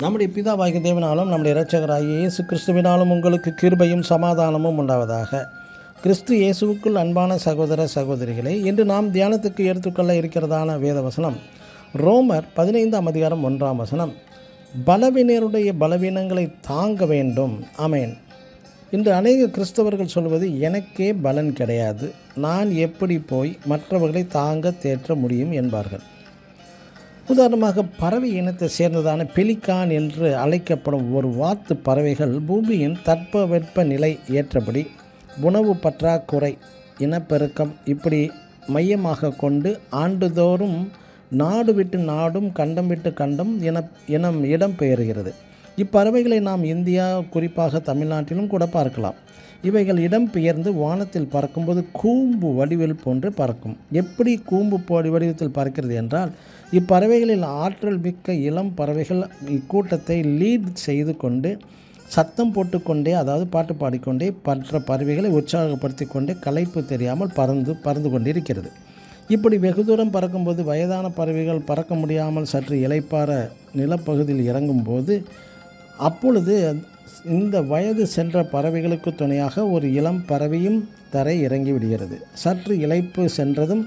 நம்முடைய பிதாவாகிய தேவனாலும் நம்முடைய இரட்சகராகிய இயேசு கிறிஸ்துவினாலும் உங்களுக்கு கிருபையும் சமாதானமும் உண்டாவதாக. கிறிஸ்து இயேசுவுக்குள் அன்பான சகோதர சகோதரிகளே, இன்று நாம் தியானத்துக்கு எடுத்துக்கொள்ள இருக்கிறதான வேதவசனம் ரோமர் 15:1. பலவீனருடைய பலவீனங்களை தாங்க வேண்டும். ஆமென். இன்று அநேக கிறிஸ்தவர்கள் சொல்வது, எனக்கே பலன் கிடையாது, நான் எப்படி போய் மற்றவர்களை தாங்க தேற்ற முடியும் என்பார்கள். உதாரணமாக, பறவை இனத்தை சேர்ந்ததான பெலிகான் என்று அழைக்கப்படும் ஒரு வாத்து பறவைகள் பூமியின் தட்பவெப்ப நிலை ஏற்றபடி உணவு பற்றாக்குறை, இனப்பெருக்கம் இப்படி மையமாக கொண்டு ஆண்டுதோறும் நாடு விட்டு நாடும் கண்டம் விட்டு கண்டம் இடம் பெயர்கிறது. இப்பறவைகளை நாம் இந்தியா, குறிப்பாக தமிழ்நாட்டிலும் கூட பார்க்கலாம். இவைகள் இடம் பெயர்ந்து வானத்தில் பறக்கும்போது கூம்பு வடிவில் போன்று பறக்கும். எப்படி கூம்பு வடிவத்தில் பறக்கிறது என்றால், இப்பறவைகளில் ஆற்றல் மிக்க இளம் பறவைகள் இக்கூட்டத்தை லீட் செய்து கொண்டு சத்தம் போட்டுக்கொண்டே, அதாவது பாட்டு பாடிக்கொண்டே மற்ற பறவைகளை உற்சாகப்படுத்தி கொண்டே களைப்பு தெரியாமல் பறந்து கொண்டிருக்கிறது. இப்படி வெகு தூரம் பறக்கும்போது வயதான பறவைகள் பறக்க முடியாமல் சற்று இளைப்பாற நிலப்பகுதியில் இறங்கும்போது, அப்பொழுது இந்த வயது சென்ற பறவைகளுக்கு துணையாக ஒரு இளம் பறவையும் தரை இறங்கி விடுகிறது. சற்று இளைப்பு சென்றதும்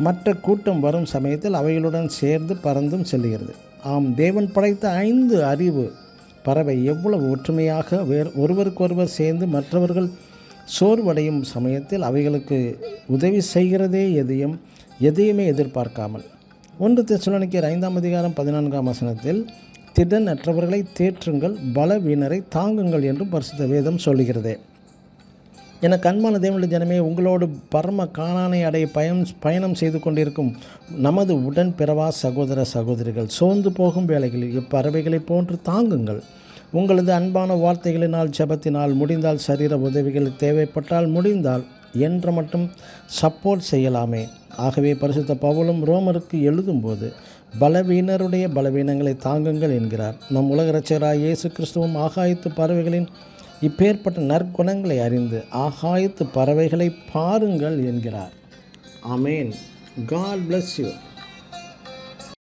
மற்ற கூட்டம் வரும் சமயத்தில் அவைகளுடன் சேர்ந்து பறந்தும் செல்கிறது. ஆம், தேவன் படைத்த 5 அறிவு பறவை எவ்வளவு ஒற்றுமையாக ஒருவருக்கொருவர் சேர்ந்து மற்றவர்கள் சோர்வடையும் சமயத்தில் அவைகளுக்கு உதவி செய்கிறதே, எதையுமே எதிர்பார்க்காமல். 1 தெசலோனிக்கேயர் 5:14 திடனற்றவர்களை தேற்றுங்கள், பலவீனரை தாங்குங்கள் என்றும் பரிசுத்த வேதம் சொல்லுகிறது. என அன்பான தேவனுடைய ஜனமே, உங்களோடு பரம கானானை அடைய பயணம் செய்து கொண்டிருக்கும் நமது உடன் பிறவா சகோதர சகோதரிகள் சோர்ந்து போகும் வேளைகளில் இப்பறவைகளைப் போன்று தாங்குங்கள். உங்களது அன்பான வார்த்தைகளினால், ஜெபத்தினால், முடிந்தால் சரீர உதவிகள் தேவைப்பட்டால் முடிந்தால் என்ற மட்டும் சப்போர்ட் செய்யலாமே. ஆகவே பரிசுத்த பவுலும் ரோமருக்கு எழுதும்போது பலவீனருடைய பலவீனங்களை தாங்குங்கள் என்கிறார். நம் உலக இரட்சகராகிய இயேசு கிறிஸ்துவும் ஆகாயத்து பறவைகளின் இப்பேற்பட்ட நற்குணங்களை அறிந்து ஆகாயத்து பறவைகளை பாருங்கள் என்கிறார். ஆமேன். God bless you.